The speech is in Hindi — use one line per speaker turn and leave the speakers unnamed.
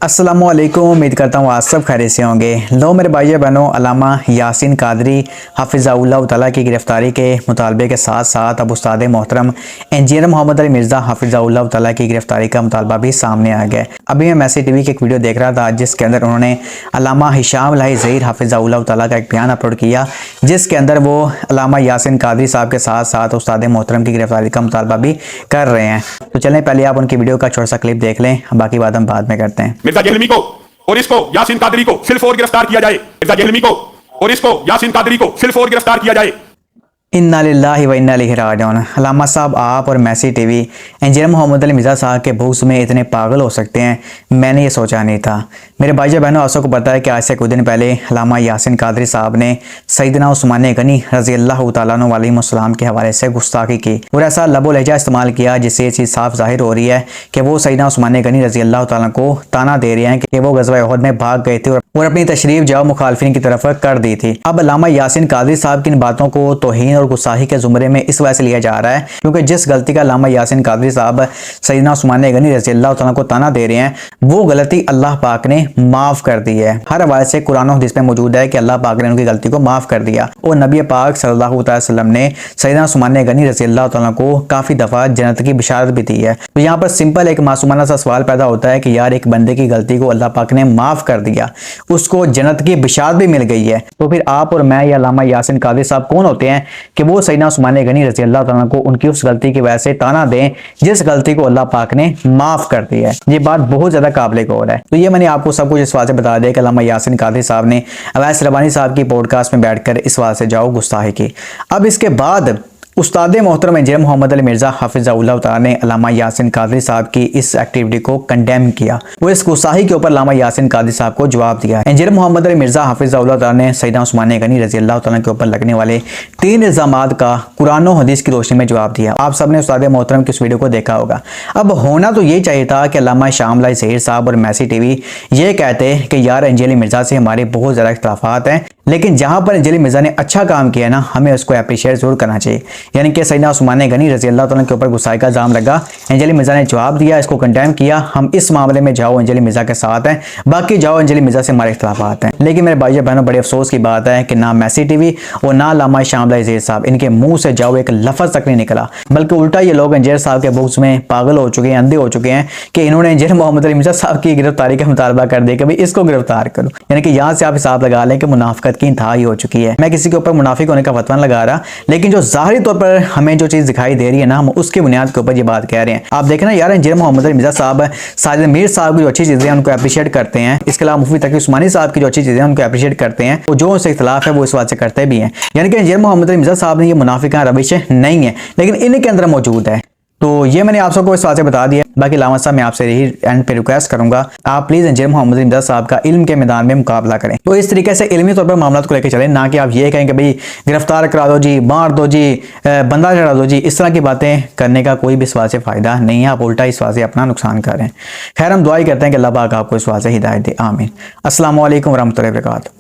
अस्सलामुअलैकुम। उम्मीद करता हूँ आप सब खैरियत से होंगे। लो मेरे भाइयों बहनों, अल्लामा यासीन कादरी हफ़िज़हुल्लाह ताला की गिरफ़्तारी के मुतालबे के साथ साथ अब उस्ताद मोहतरम इंजीनियर मोहम्मद अली मिर्ज़ा हफ़िज़हुल्लाह ताला की गिरफ़्तारी का मुतालबा भी सामने आ गया। अभी मैं मैसी टीवी की एक वीडियो देख रहा था जिसके अंदर उन्होंने अल्लामा हिशाम लाही ज़हीर हफ़िज़हुल्लाह ताला का एक बयान अपलोड किया, जिसके अंदर वो अल्लामा यासीन कादरी साहब के साथ साथ उस्ताद मोहतरम की गिरफ़्तारी का मुतालबा भी कर रहे हैं। तो चलें पहले आप उनकी वीडियो का छोटा सा क्लिप देख लें, बाकी बात हम बाद में करते हैं।
मिर्जा जहलमी को और इसको यासीन कादरी को सिर्फ और गिरफ्तार किया जाए। मिर्जा जहलमी को और इसको यासीन कादरी को सिर्फ और गिरफ्तार किया जाए।
इन्ना लिल्लाहि व इन्ना इलैहि राजिऊन। अल्लामा साहब, आप और मैसी टीवी इंजीनियर मोहम्मद अली मिर्ज़ा साहब के बुक्स में इतने पागल हो सकते हैं, मैंने ये सोचा नहीं था। मेरे भाइयों बहनों, आप सबको पता है कि आज से कुछ दिन पहले अल्लामा यासीन कादरी साहब ने सैयदना उस्मान गनी रज़ी अल्लाह तआला अन्हु अलैहिस्सलाम के हवाले से गुस्ताखी की और ऐसा लबो लहजा इस्तेमाल किया जिससे ये चीज़ साफ जाहिर हो रही है कि वो सैयदना उस्मान गनी रज़ी अल्लाह तआला को ताना दे रहे हैं कि वो गज़वा उहद में भाग गए थे और अपनी तशरीफ जाओ मुखालफिन की तरफ कर दी थी। अब अल्लामा यासीन कादरी साहब की इन बातों को तौहीन और गुस्ताखी के ज़ुमरे में इस वजह से लिया जा रहा है क्योंकि जिस गलती का अल्लामा यासीन कादरी साहब सैयदना उस्मान गनी रज़ी अल्लाह तआला को ताना दे रहे हैं, वो गलती अल्लाह पाक ने माफ़ कर दी है। हर हवाले से कुरान और हदीस में मौजूद है कि अल्लाह पाक ने उनकी गलती को माफ़ कर दिया और नबी पाक सल्लल्लाहु अलैहि वसल्लम ने सैयदना उस्मान गनी रज़ी अल्लाह तआला को काफ़ी दफ़ा जन्नत की बिशारत भी दी है। तो यहाँ पर सिंपल एक मासूमाना सा सवाल पैदा होता है कि यार, एक बंदे की गलती को अल्लाह पाक ने माफ़ कर दिया, उसको जन्नत की बिशारत भी मिल गई है, तो फिर आप और मैं या अल्लामा यासीन कादरी साहब कौन होते हैं कि वो सैयदना उस्मान गनी रज़ी अल्लाह तआला को उनकी उस गलती की वजह से ताना दें जिस गलती को अल्लाह पाक ने माफ़ कर दी है। ये बात बहुत ज़्यादा काबिल गौर है। तो ये मैंने आपको सब कुछ इस बात से बता दिया कि अल्लामा यासीन कादरी साहब ने अवैस रबानी साहब की पॉडकास्ट में बैठकर इस बात से जाओ गुस्ताखी की। अब इसके बाद उस्ताद मोहतरम इंजीनियर मोहम्मद अली मिर्ज़ा हफ़िज़हुल्लाह ताला ने अल्लामा यासीन कादरी साहब की इस एक्टिविटी को कंडेम किया। वो इस गुस्ताखी के ऊपर अल्लामा यासीन कादरी साहब को जवाब दिया। इंजीनियर मोहम्मद अली मिर्ज़ा हफ़िज़हुल्लाह ताला ने सैयदना उस्मान गनी रज़ी अल्लाह तआला के ऊपर लगने वाले 3 इल्ज़ामात का कुरान और हदीस की रोशनी में जवाब दिया। आप सब ने उस्ताद मोहतरम की इस वीडियो को देखा होगा। अब होना तो ये चाहिए था कि अल्लामा हिशाम लाही ज़हीर साहब और मैसी टीवी ये कहते कि यार, इंजीनियर मिर्ज़ा से हमारे बहुत ज़्यादा इख्तिलाफ़ात हैं, लेकिन जहाँ पर इंजीनियर मिर्ज़ा ने अच्छा काम किया ना, हमें उसको अप्रिशिएट जरूर करना चाहिए। यानी कि सैयदना उस्मान गनी रज़ी अल्लाह तआला के ऊपर गुस्साई का इल्ज़ाम लगा, इंजीनियर मिर्ज़ा ने जवाब दिया, इसको कंडेम किया। हम इस मामले में जाओ इंजीनियर मिर्ज़ा के साथ हैं, बाकी जाओ इंजीनियर मिर्ज़ा से हमारे इख्तिलाफ़ात हैं। लेकिन मेरे भाइयों बहनों, बड़े अफसोस की बात है कि ना मैसी टीवी और ना अल्लामा हिशाम लाही ज़हीर साहब, इनके मुँह से जाओ एक लफ्ज़ तक नहीं निकला, बल्कि उल्टा ये लोग इंजीनियर साहब के बुक्स में पागल हो चुके हैं, अंधे हो चुके हैं कि इन्होंने इंजीनियर मोहम्मद अली मिर्ज़ा साहब की गिरफ्तारी का मुतालबा कर दिया कि भाई इसको गिरफ्तार करो। यानी कि यहाँ से आप हिसाब लगा लें कि मुनाफिकत की इंतहा ही हो चुकी है। मैं किसी के ऊपर मुनाफिक होने का फतवा लगा रहा, लेकिन जो ज़ाहिरी तौर पर हमें जो चीज़ दिखाई दे रही है ना, हम उसकी बुनियाद के ऊपर ये बात कह रहे हैं। आप देखें ना यार, इंजीनियर मोहम्मद अली मिर्ज़ा साहब साजिद मीर साहब की जो अच्छी चीज़ें हैं उनको अप्रिशिएट करते हैं। इसके अलावा मुफ्ती तकी उस्मानी साहब की जो अच्छी चीज़ें हैं उनको अप्रिशिएट करते हैं, और जो उनसे इख्तिलाफ है वो इस बात से करते भी हैं। यानी कि इंजीनियर मोहम्मद अली मिर्ज़ा साहब ने ये मुनाफिकाना रविश नहीं है, लेकिन इनके अंदर मौजूद है। तो ये मैंने आप सबको इस बात से बता दिया। बाकी लामा साहब, मैं आपसे यही एंड पे रिक्वेस्ट करूंगा, आप प्लीज़ इंजीनियर मोहम्मद अली मिर्ज़ा साहब का इल्म के मैदान में मुकाबला करें। तो इस तरीके से इल्मी तौर पर मामला को लेकर चलें, ना कि आप ये कहें कि भाई गिरफ्तार करा दो जी, मार दो जी, बंदा चढ़ा दो जी। इस तरह की बातें करने का कोई भी इस बात से फ़ायदा नहीं है, आप उल्टा इस बात से अपना नुकसान कर रहे हैं। खैर, हम दुआ ही करते हैं कि अल्लाह पाक आपको इस बात से हिदायत दे। आमीन। अस्सलाम वालेकुम रहमतुल्लाहि व बरकातहू।